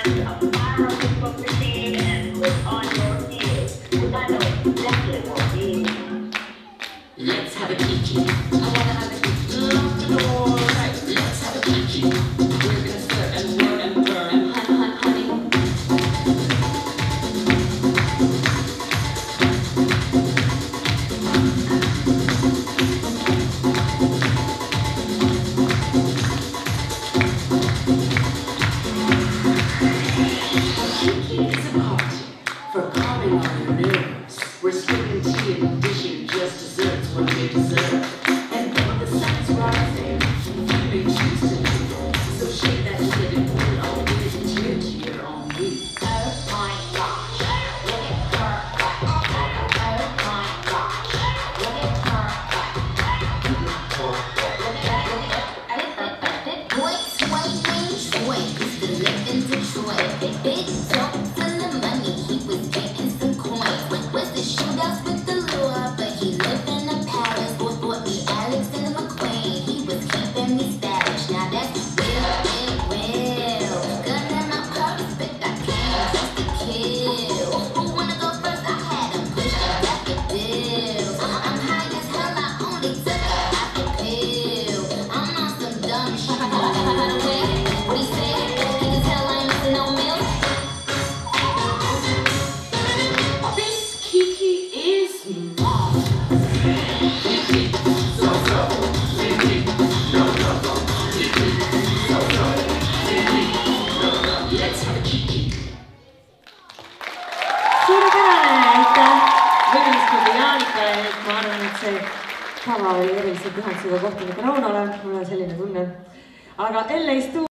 and fire up your book machine and put on your heels. Because I know exactly what we need. Let's have a kiki. I wanna have a kiki. Lock the door. Right. Let's have a kiki. We're gonna stir and whirl and burn. And honey. Kiki is a party for calming all your nerves. We're sipping tea and dishing just desserts when we deserve. And when the sun's rising, you may choose to leave. So shake that shit and put it all in and cheer to your own beat. Oh my gosh, look at her back. Oh my gosh, look at her back. Boy, sway, used to live in Detroit. Big talks and the money, he was getting some coins. Was the shootouts with the lure, but he lived in a palace. Boy bought me Alexander McQueen, he was keeping me stylish. Now that's real. Gun in my purse, but I can't just to kill. Who wanna go first? I had him push the back of bills. I'm high as hell, I only took a half a pill. I'm on some dumb shit. What he said, he can tell I ain't missing no meals. This Kiki is marvelous. Kiki, so. Kiki, no. Kiki, so. Kiki, no. Let's have a Kiki. Suurepärane, aitäh Võõrsklubi Jaanikale, et ma arvan, et see kava oli erilise pühendusega kohtunik Raunole, mul on selline tunne. Aga LA Stuudios